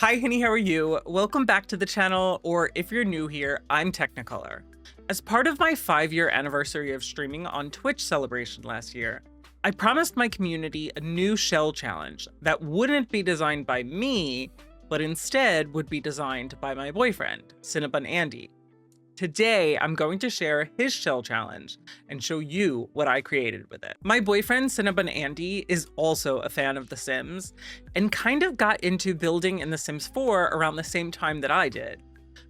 Hi, honey, how are you? Welcome back to the channel, or if you're new here, I'm Teknikolour. As part of my 5-year anniversary of streaming on Twitch celebration last year, I promised my community a new shell challenge that wouldn't be designed by me, but instead would be designed by my boyfriend, CinnabonAndy. Today, I'm going to share his shell challenge and show you what I created with it. My boyfriend, CinnabonAndy, is also a fan of The Sims and kind of got into building in The Sims 4 around the same time that I did.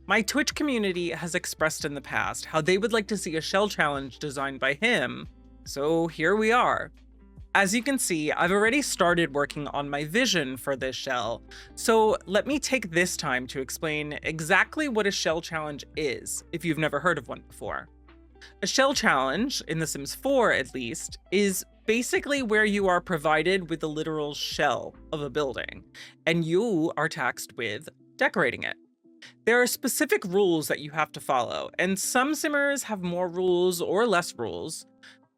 My Twitch community has expressed in the past how they would like to see a shell challenge designed by him, so here we are. As you can see, I've already started working on my vision for this shell, so let me take this time to explain exactly what a shell challenge is, if you've never heard of one before. A shell challenge, in The Sims 4 at least, is basically where you are provided with the literal shell of a building, and you are tasked with decorating it. There are specific rules that you have to follow, and some simmers have more rules or less rules.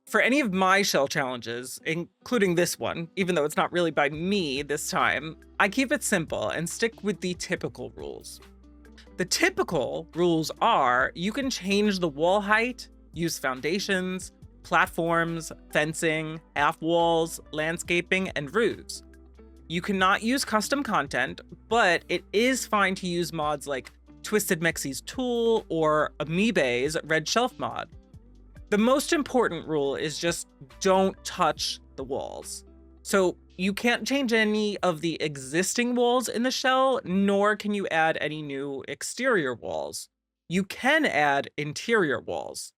For any of my shell challenges, including this one, even though it's not really by me this time, I keep it simple and stick with the typical rules. The typical rules are you can change the wall height, use foundations, platforms, fencing, half walls, landscaping, and roofs. You cannot use custom content, but it is fine to use mods like Twisted Mexie's Tool or Amoeba's Red Shelf mod. The most important rule is just don't touch the walls. So you can't change any of the existing walls in the shell, nor can you add any new exterior walls. You can add interior walls.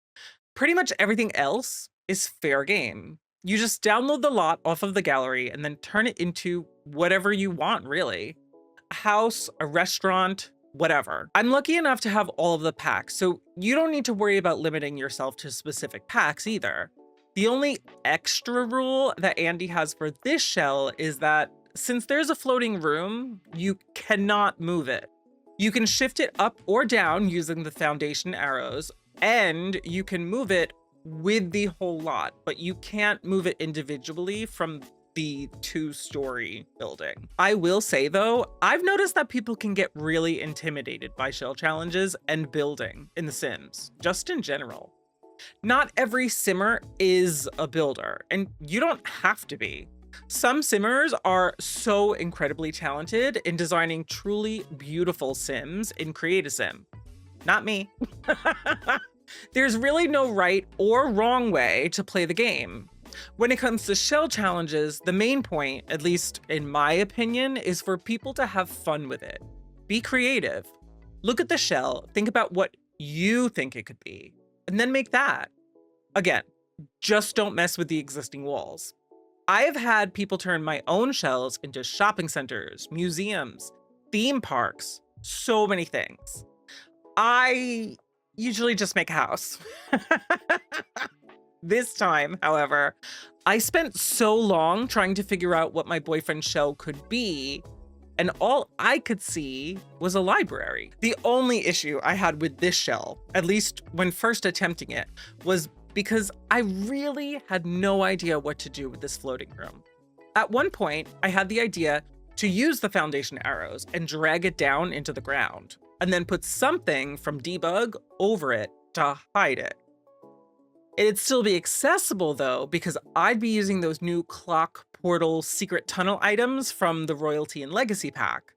Pretty much everything else is fair game. You just download the lot off of the gallery and then turn it into whatever you want, really. A house, a restaurant, whatever. I'm lucky enough to have all of the packs, so you don't need to worry about limiting yourself to specific packs either. The only extra rule that Andy has for this shell is that since there's a floating room, you cannot move it. You can shift it up or down using the foundation arrows, and you can move it with the whole lot, but you can't move it individually from the 2-story building. I will say though, I've noticed that people can get really intimidated by shell challenges and building in The Sims, just in general. Not every simmer is a builder, and you don't have to be. Some simmers are so incredibly talented in designing truly beautiful Sims in Create-A-Sim. Not me. There's really no right or wrong way to play the game. When it comes to shell challenges, the main point, at least in my opinion, is for people to have fun with it. Be creative. Look at the shell, think about what you think it could be, and then make that. Again, just don't mess with the existing walls. I have had people turn my own shells into shopping centers, museums, theme parks, so many things. I usually just make a house. This time, however, I spent so long trying to figure out what my boyfriend's shell could be, and all I could see was a library. The only issue I had with this shell, at least when first attempting it, was because I really had no idea what to do with this floating room. At one point, I had the idea to use the foundation arrows and drag it down into the ground, and then put something from debug over it to hide it. It'd still be accessible though, because I'd be using those new clock, portal, secret tunnel items from the Royalty and Legacy pack.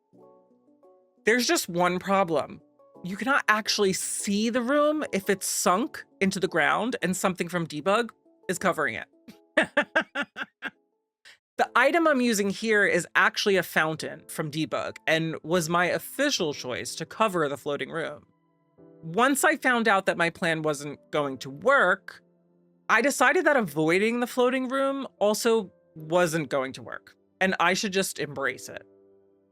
There's just one problem. You cannot actually see the room if it's sunk into the ground and something from debug is covering it. The item I'm using here is actually a fountain from debug and was my official choice to cover the floating room. Once I found out that my plan wasn't going to work, I decided that avoiding the floating room also wasn't going to work, and I should just embrace it.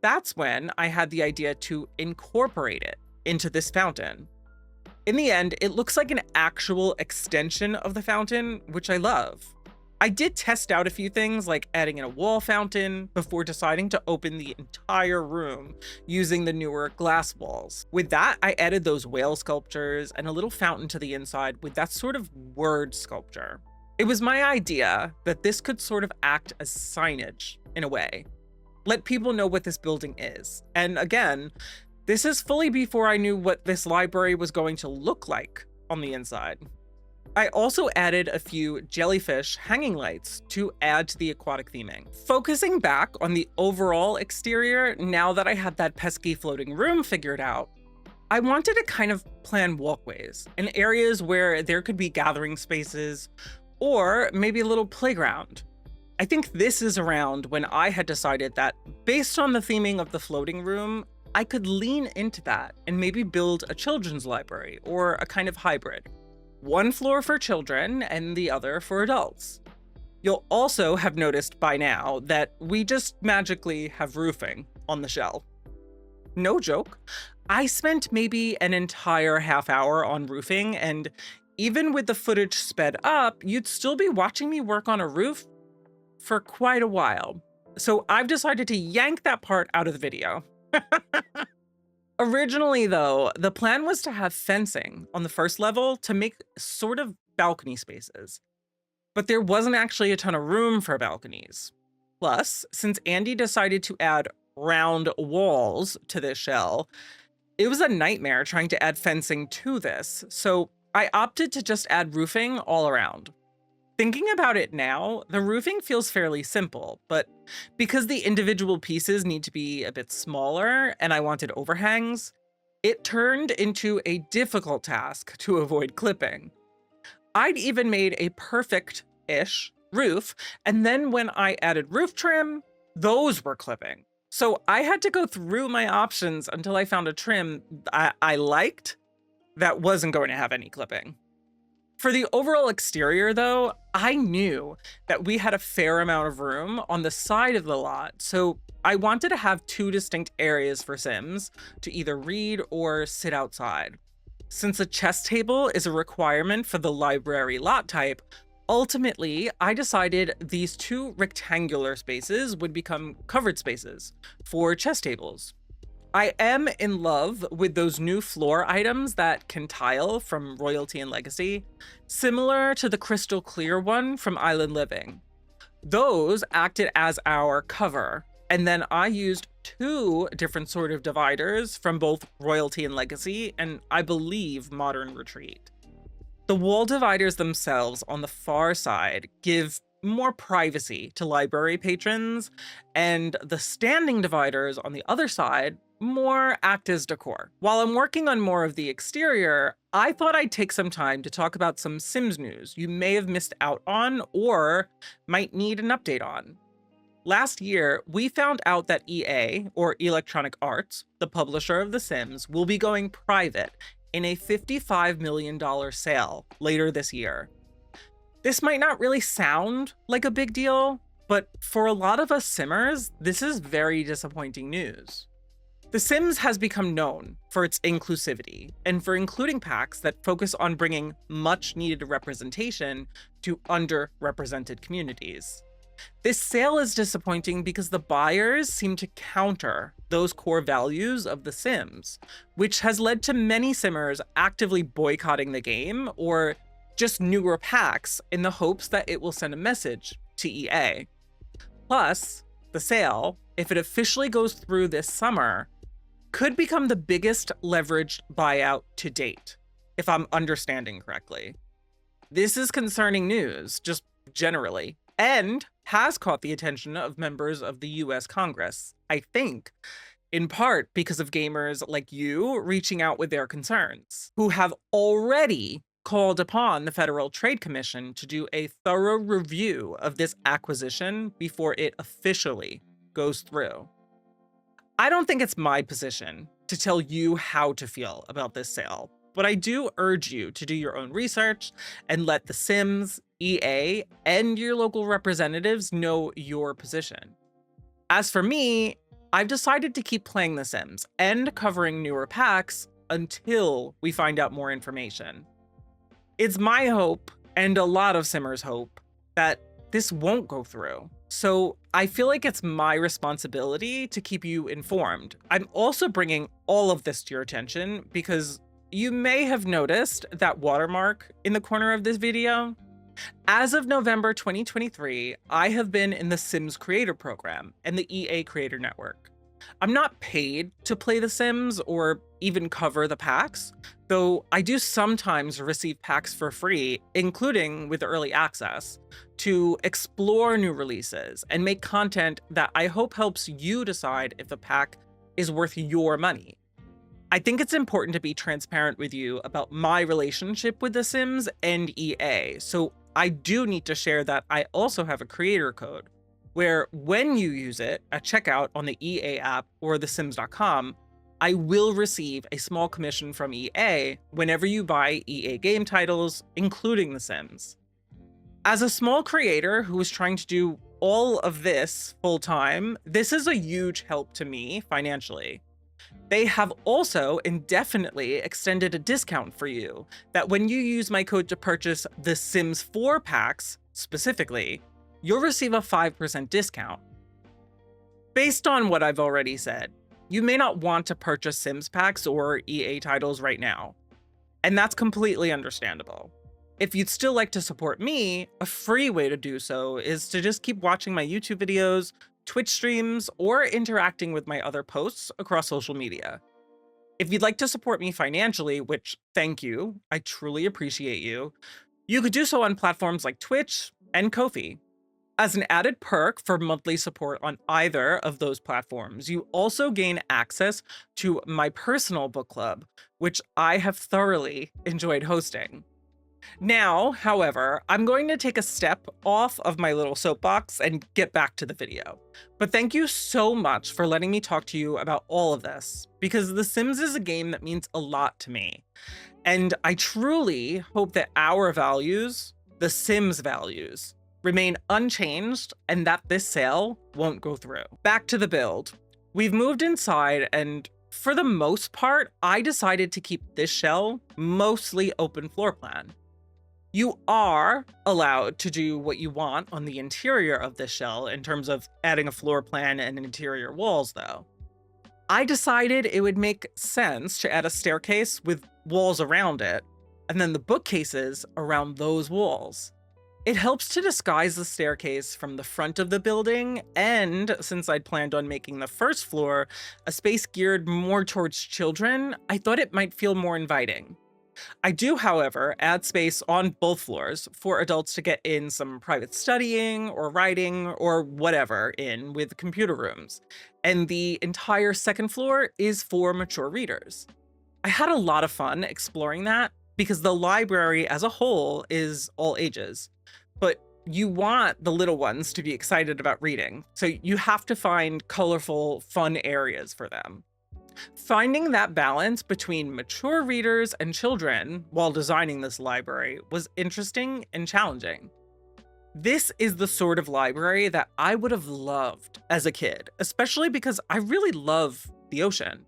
That's when I had the idea to incorporate it into this fountain. In the end, it looks like an actual extension of the fountain, which I love. I did test out a few things like adding in a wall fountain before deciding to open the entire room using the newer glass walls. With that, I added those whale sculptures and a little fountain to the inside with that sort of word sculpture. It was my idea that this could sort of act as signage in a way. let people know what this building is. And again, this is fully before I knew what this library was going to look like on the inside. I also added a few jellyfish hanging lights to add to the aquatic theming. Focusing back on the overall exterior, now that I had that pesky floating room figured out, I wanted to kind of plan walkways in areas where there could be gathering spaces or maybe a little playground. I think this is around when I had decided that based on the theming of the floating room, I could lean into that and maybe build a children's library or a kind of hybrid. One floor for children and the other for adults. You'll also have noticed by now that we just magically have roofing on the shell. No joke, I spent maybe an entire half hour on roofing, and even with the footage sped up, you'd still be watching me work on a roof for quite a while. So I've decided to yank that part out of the video. Originally, though, the plan was to have fencing on the first level to make sort of balcony spaces, but there wasn't actually a ton of room for balconies. Plus, since Andy decided to add round walls to this shell, it was a nightmare trying to add fencing to this, so I opted to just add roofing all around. Thinking about it now, the roofing feels fairly simple, but because the individual pieces need to be a bit smaller and I wanted overhangs, it turned into a difficult task to avoid clipping. I'd even made a perfect-ish roof, and then when I added roof trim, those were clipping. So I had to go through my options until I found a trim I liked that wasn't going to have any clipping. For the overall exterior, though, I knew that we had a fair amount of room on the side of the lot, so I wanted to have two distinct areas for Sims to either read or sit outside. Since a chess table is a requirement for the library lot type, ultimately, I decided these two rectangular spaces would become covered spaces for chess tables. I am in love with those new floor items that can tile from Royalty and Legacy, similar to the crystal clear one from Island Living. Those acted as our cover, and then I used two different sort of dividers from both Royalty and Legacy, and I believe Modern Retreat. The wall dividers themselves on the far side give more privacy to library patrons, and the standing dividers on the other side more act as decor. While I'm working on more of the exterior, I thought I'd take some time to talk about some Sims news you may have missed out on or might need an update on. Last year, we found out that EA, or Electronic Arts, the publisher of The Sims, will be going private in a $55 million sale later this year. This might not really sound like a big deal, but for a lot of us Simmers, this is very disappointing news. The Sims has become known for its inclusivity and for including packs that focus on bringing much needed representation to underrepresented communities. This sale is disappointing because the buyers seem to counter those core values of The Sims, which has led to many Simmers actively boycotting the game or just newer packs in the hopes that it will send a message to EA. Plus, the sale, if it officially goes through this summer, could become the biggest leveraged buyout to date, if I'm understanding correctly. This is concerning news, just generally, and has caught the attention of members of the US Congress, I think, in part because of gamers like you reaching out with their concerns, who have already called upon the Federal Trade Commission to do a thorough review of this acquisition before it officially goes through. I don't think it's my position to tell you how to feel about this sale, but I do urge you to do your own research and let The Sims, EA, and your local representatives know your position. As for me, I've decided to keep playing The Sims and covering newer packs until we find out more information. It's my hope, and a lot of Simmers' hope, that this won't go through. So I feel like it's my responsibility to keep you informed. I'm also bringing all of this to your attention because you may have noticed that watermark in the corner of this video. As of November 2023, I have been in the Sims Creator Program and the EA Creator Network. I'm not paid to play The Sims or even cover the packs, though I do sometimes receive packs for free, including with early access, to explore new releases and make content that I hope helps you decide if a pack is worth your money. I think it's important to be transparent with you about my relationship with The Sims and EA, so I do need to share that I also have a creator code, where when you use it at checkout on the EA app or thesims.com, I will receive a small commission from EA whenever you buy EA game titles, including The Sims. As a small creator who is trying to do all of this full time, this is a huge help to me financially. They have also indefinitely extended a discount for you that when you use my code to purchase The Sims 4 packs specifically, you'll receive a 5% discount. Based on what I've already said, you may not want to purchase Sims packs or EA titles right now, and that's completely understandable. If you'd still like to support me, a free way to do so is to just keep watching my YouTube videos, Twitch streams, or interacting with my other posts across social media. If you'd like to support me financially, which thank you, I truly appreciate you, you could do so on platforms like Twitch and Ko-fi. As an added perk for monthly support on either of those platforms, you also gain access to my personal book club, which I have thoroughly enjoyed hosting. Now, however, I'm going to take a step off of my little soapbox and get back to the video. But thank you so much for letting me talk to you about all of this, because The Sims is a game that means a lot to me. And I truly hope that our values, The Sims values, remain unchanged and that this sale won't go through. Back to the build. We've moved inside and for the most part, I decided to keep this shell mostly open floor plan. You are allowed to do what you want on the interior of this shell in terms of adding a floor plan and interior walls though. I decided it would make sense to add a staircase with walls around it, and then the bookcases around those walls. It helps to disguise the staircase from the front of the building, and since I'd planned on making the first floor a space geared more towards children, I thought it might feel more inviting. I do, however, add space on both floors for adults to get in some private studying or writing or whatever in with computer rooms, and the entire second floor is for mature readers. I had a lot of fun exploring that because the library as a whole is all ages, but you want the little ones to be excited about reading, so you have to find colorful, fun areas for them. Finding that balance between mature readers and children while designing this library was interesting and challenging. This is the sort of library that I would have loved as a kid, especially because I really love the ocean.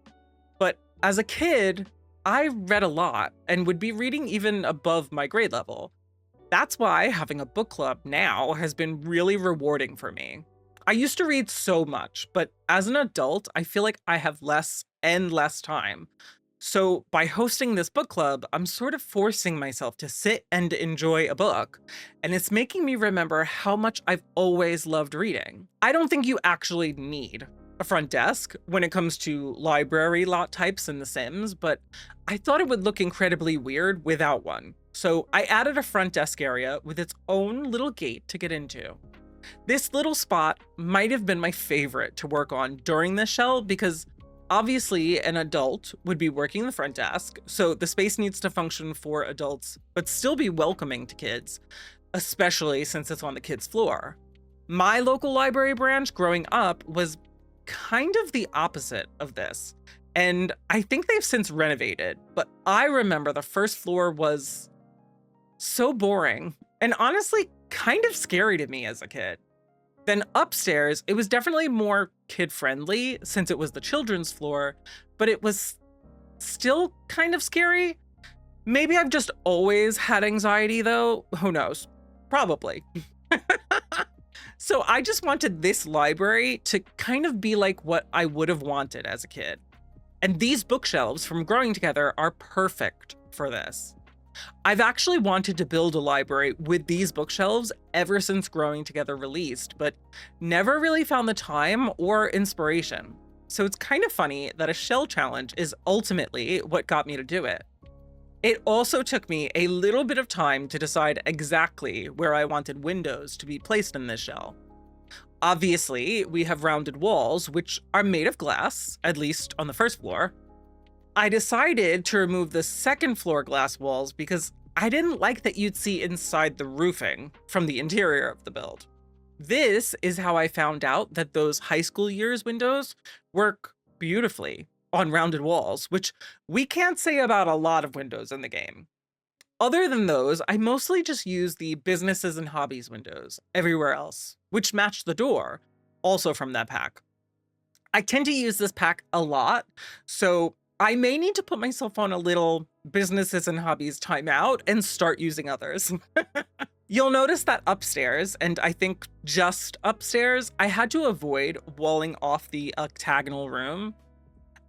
But as a kid, I read a lot and would be reading even above my grade level. That's why having a book club now has been really rewarding for me. I used to read so much, but as an adult, I feel like I have less and less time. So by hosting this book club, I'm sort of forcing myself to sit and enjoy a book, and it's making me remember how much I've always loved reading. I don't think you actually need a front desk when it comes to library lot types in The Sims, but I thought it would look incredibly weird without one. So I added a front desk area with its own little gate to get into. This little spot might have been my favorite to work on during this shell because obviously an adult would be working the front desk, so the space needs to function for adults but still be welcoming to kids, especially since it's on the kids' floor. My local library branch growing up was kind of the opposite of this, and I think they've since renovated, but I remember the first floor was so boring and honestly kind of scary to me as a kid. Then upstairs, it was definitely more kid-friendly since it was the children's floor, but it was still kind of scary. Maybe I've just always had anxiety though, who knows? Probably. So I just wanted this library to kind of be like what I would have wanted as a kid. And these bookshelves from Growing Together are perfect for this. I've actually wanted to build a library with these bookshelves ever since Growing Together released, but never really found the time or inspiration. So it's kind of funny that a shell challenge is ultimately what got me to do it. It also took me a little bit of time to decide exactly where I wanted windows to be placed in this shell. Obviously, we have rounded walls, which are made of glass, at least on the first floor. I decided to remove the second floor glass walls because I didn't like that you'd see inside the roofing from the interior of the build. This is how I found out that those high school years windows work beautifully on rounded walls, which we can't say about a lot of windows in the game. Other than those, I mostly just use the businesses and hobbies windows everywhere else, which match the door, also from that pack. I tend to use this pack a lot, so I may need to put myself on a little businesses and hobbies timeout and start using others. You'll notice that upstairs, and I think just upstairs, I had to avoid walling off the octagonal room.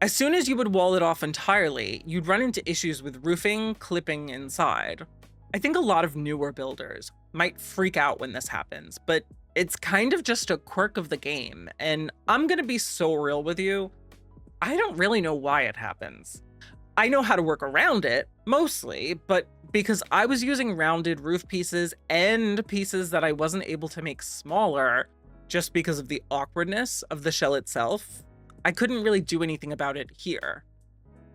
As soon as you would wall it off entirely, you'd run into issues with roofing clipping inside. I think a lot of newer builders might freak out when this happens, but it's kind of just a quirk of the game, and I'm gonna be so real with you, I don't really know why it happens. I know how to work around it, mostly, but because I was using rounded roof pieces and pieces that I wasn't able to make smaller just because of the awkwardness of the shell itself, I couldn't really do anything about it here.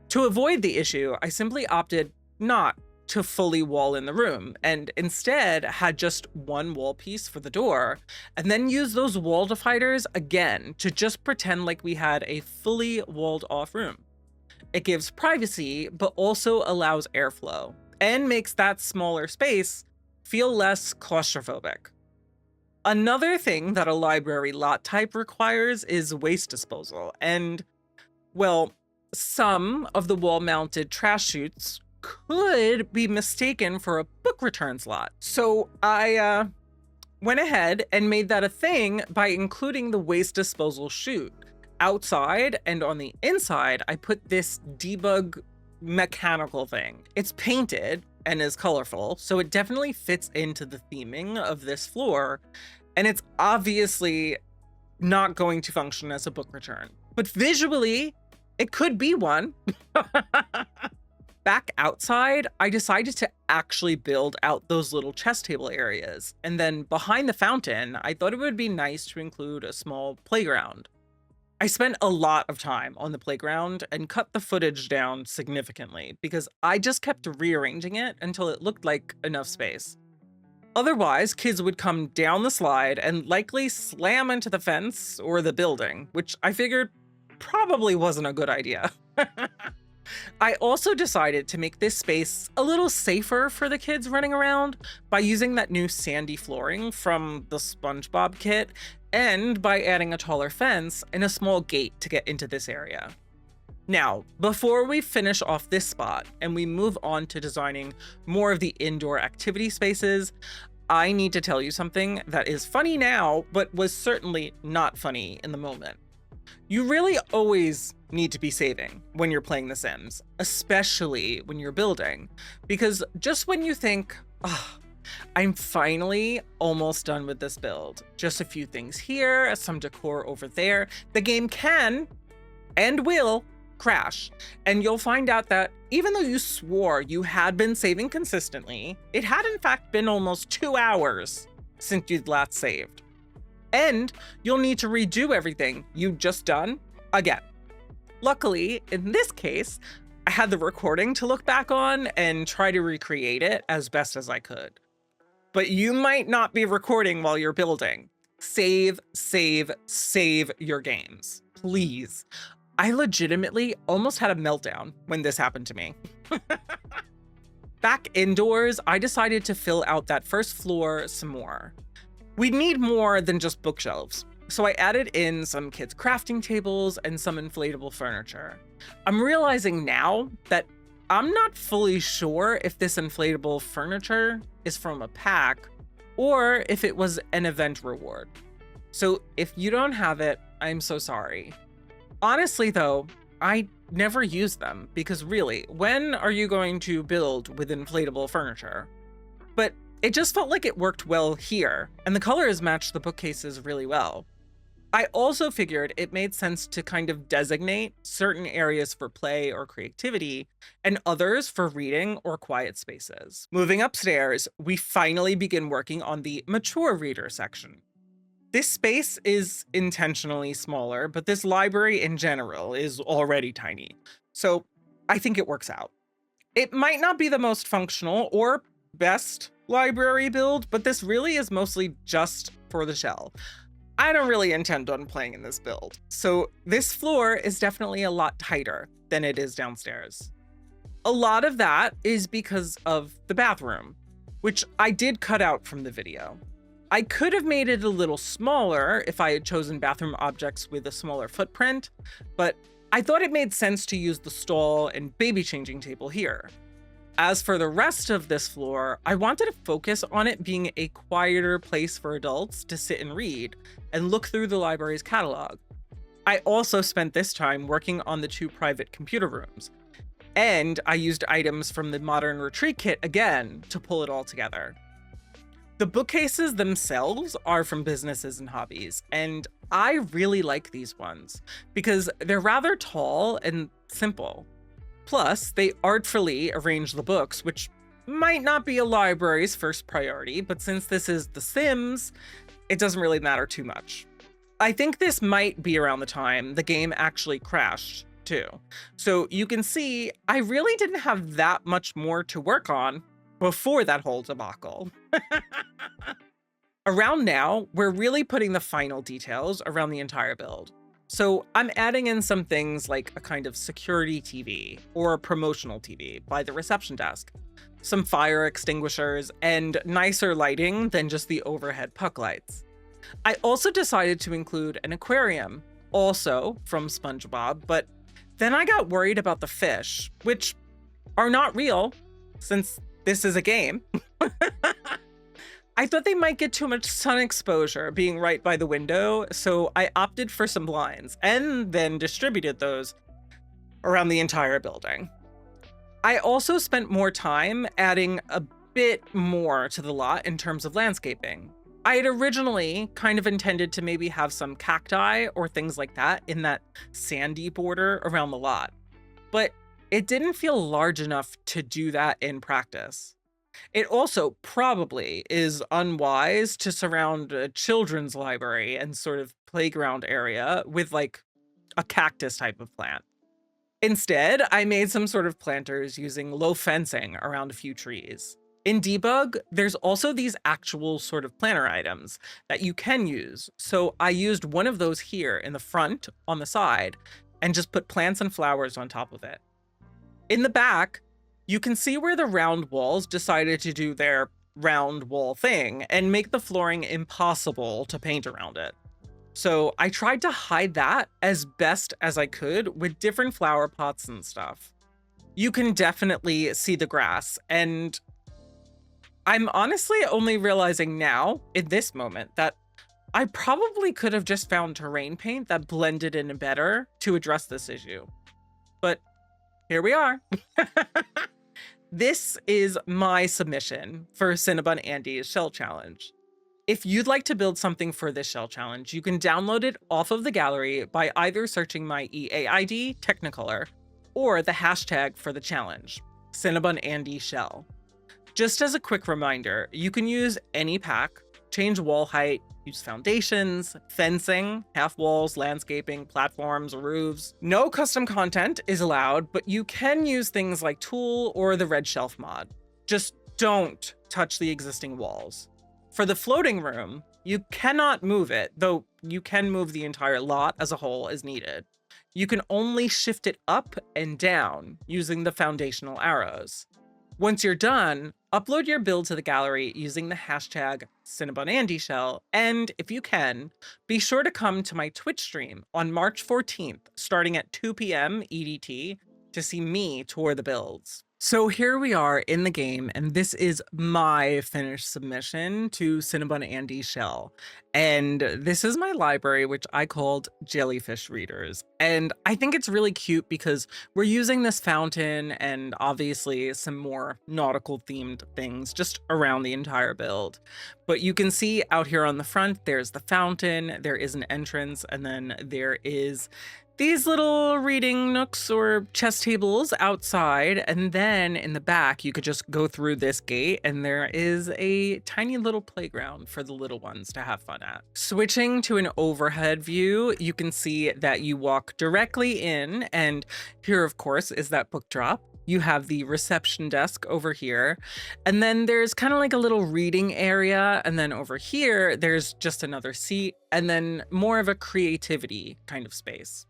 To avoid the issue, I simply opted not to fully wall in the room and instead had just one wall piece for the door and then used those wall dividers again to just pretend like we had a fully walled off room. It gives privacy, but also allows airflow and makes that smaller space feel less claustrophobic. Another thing that a library lot type requires is waste disposal, and, well, some of the wall-mounted trash chutes could be mistaken for a book return slot. So I went ahead and made that a thing by including the waste disposal chute. Outside and on the inside, I put this debug mechanical thing. It's painted and is colorful, so it definitely fits into the theming of this floor, and it's obviously not going to function as a book return. But visually, it could be one. Back outside, I decided to actually build out those little chess table areas, and then behind the fountain, I thought it would be nice to include a small playground. I spent a lot of time on the playground and cut the footage down significantly because I just kept rearranging it until it looked like enough space. Otherwise, kids would come down the slide and likely slam into the fence or the building, which I figured probably wasn't a good idea. I also decided to make this space a little safer for the kids running around by using that new sandy flooring from the SpongeBob kit and by adding a taller fence and a small gate to get into this area. Now, before we finish off this spot and we move on to designing more of the indoor activity spaces, I need to tell you something that is funny now, but was certainly not funny in the moment. You really always need to be saving when you're playing The Sims, especially when you're building, because just when you think, oh, I'm finally almost done with this build, just a few things here, some decor over there, the game can and will crash, and you'll find out that even though you swore you had been saving consistently, it had in fact been almost 2 hours since you'd last saved. And you'll need to redo everything you've just done again. Luckily, in this case, I had the recording to look back on and try to recreate it as best as I could. But you might not be recording while you're building. Save, save, save your games, please. I legitimately almost had a meltdown when this happened to me. Back indoors, I decided to fill out that first floor some more. We'd need more than just bookshelves, so I added in some kids' crafting tables and some inflatable furniture. I'm realizing now that I'm not fully sure if this inflatable furniture is from a pack or if it was an event reward. So if you don't have it, I'm so sorry. Honestly though, I never use them because really, when are you going to build with inflatable furniture? But it just felt like it worked well here, and the colors matched the bookcases really well. I also figured it made sense to kind of designate certain areas for play or creativity and others for reading or quiet spaces. Moving upstairs, we finally begin working on the mature reader section. This space is intentionally smaller, but this library in general is already tiny. So I think it works out. It might not be the most functional or best library build, but this really is mostly just for the shell. I don't really intend on playing in this build, so this floor is definitely a lot tighter than it is downstairs. A lot of that is because of the bathroom, which I did cut out from the video. I could have made it a little smaller if I had chosen bathroom objects with a smaller footprint, but I thought it made sense to use the stall and baby changing table here. As for the rest of this floor, I wanted to focus on it being a quieter place for adults to sit and read and look through the library's catalog. I also spent this time working on the 2 private computer rooms, and I used items from the Modern Retreat Kit again to pull it all together. The bookcases themselves are from Businesses and Hobbies, and I really like these ones because they're rather tall and simple. Plus, they artfully arrange the books, which might not be a library's first priority, but since this is The Sims, it doesn't really matter too much. I think this might be around the time the game actually crashed, too. So you can see, I really didn't have that much more to work on before that whole debacle. Around now, we're really putting the final details around the entire build. So I'm adding in some things like a kind of security TV or a promotional TV by the reception desk, some fire extinguishers, and nicer lighting than just the overhead puck lights. I also decided to include an aquarium, also from SpongeBob, but then I got worried about the fish, which are not real since this is a game. I thought they might get too much sun exposure being right by the window, so I opted for some blinds and then distributed those around the entire building. I also spent more time adding a bit more to the lot in terms of landscaping. I had originally kind of intended to maybe have some cacti or things like that in that sandy border around the lot, but it didn't feel large enough to do that in practice. It also probably is unwise to surround a children's library and sort of playground area with like a cactus type of plant. Instead, I made some sort of planters using low fencing around a few trees. In debug, there's also these actual sort of planter items that you can use. So I used one of those here in the front on the side and just put plants and flowers on top of it. In the back, you can see where the round walls decided to do their round wall thing and make the flooring impossible to paint around it. So I tried to hide that as best as I could with different flower pots and stuff. You can definitely see the grass, and I'm honestly only realizing now, in this moment, that I probably could have just found terrain paint that blended in better to address this issue. But here we are. This is my submission for CinnabonAndy's shell challenge. If you'd like to build something for this shell challenge, you can download it off of the gallery by either searching my EA ID, Teknikolour, or the hashtag for the challenge, CinnabonAndy shell. Just as a quick reminder, you can use any pack, change wall height, use foundations, fencing, half walls, landscaping, platforms, roofs. No custom content is allowed, but you can use things like Tool or the Red Shelf mod. Just don't touch the existing walls. For the floating room, you cannot move it, though you can move the entire lot as a whole as needed. You can only shift it up and down using the foundational arrows. Once you're done, upload your build to the gallery using the hashtag CinnabonAndyShell, and if you can, be sure to come to my Twitch stream on March 14th, starting at 2 p.m. EDT, to see me tour the builds. So here we are in the game, and this is my finished submission to CinnabonAndy Shell. And this is my library, which I called Jellyfish Readers. And I think it's really cute because we're using this fountain and obviously some more nautical themed things just around the entire build. But you can see out here on the front, there's the fountain, there is an entrance, and then there is these little reading nooks or chess tables outside, and then in the back you could just go through this gate and there is a tiny little playground for the little ones to have fun at. Switching to an overhead view, you can see that you walk directly in, and here of course is that book drop. You have the reception desk over here, and then there's kind of like a little reading area, and then over here there's just another seat, and then more of a creativity kind of space.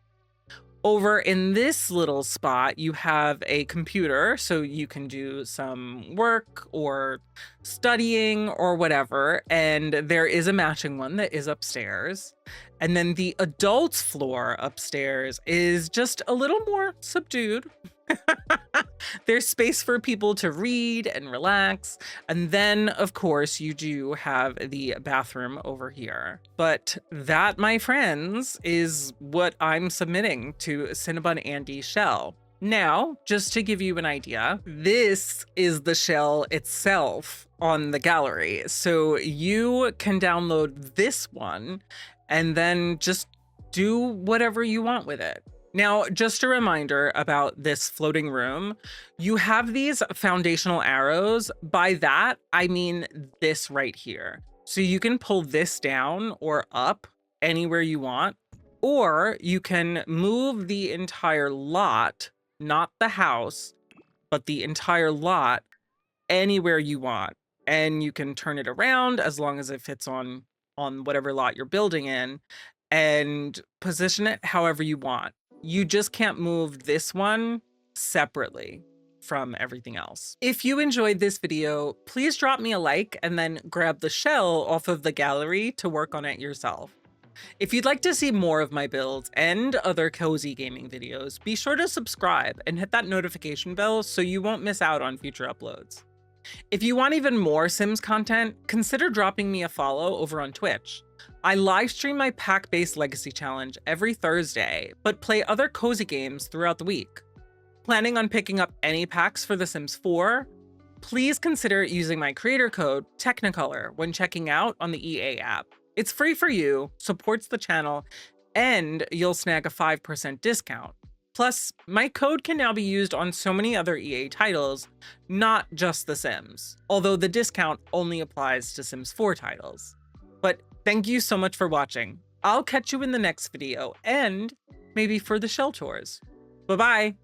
Over in this little spot, you have a computer, so you can do some work or studying or whatever, and there is a matching one that is upstairs. And then the adults floor upstairs is just a little more subdued. There's space for people to read and relax. And then, of course, you do have the bathroom over here. But that, my friends, is what I'm submitting to CinnabonAndy Shell. Now, just to give you an idea, this is the shell itself on the gallery. So you can download this one and then just do whatever you want with it. Now, just a reminder about this floating room, you have these foundational arrows. By that, I mean this right here. So you can pull this down or up anywhere you want, or you can move the entire lot, not the house, but the entire lot anywhere you want. And you can turn it around as long as it fits on whatever lot you're building in, and position it however you want. You just can't move this one separately from everything else. If you enjoyed this video, please drop me a like and then grab the shell off of the gallery to work on it yourself. If you'd like to see more of my builds and other cozy gaming videos, be sure to subscribe and hit that notification bell so you won't miss out on future uploads. If you want even more Sims content, consider dropping me a follow over on Twitch. I live stream my pack-based legacy challenge every Thursday, but play other cozy games throughout the week. Planning on picking up any packs for The Sims 4? Please consider using my creator code Teknikolour when checking out on the EA app. It's free for you, supports the channel, and you'll snag a 5% discount. Plus, my code can now be used on so many other EA titles, not just The Sims, although the discount only applies to Sims 4 titles. But thank you so much for watching. I'll catch you in the next video, and maybe for the shell tours. Bye-bye!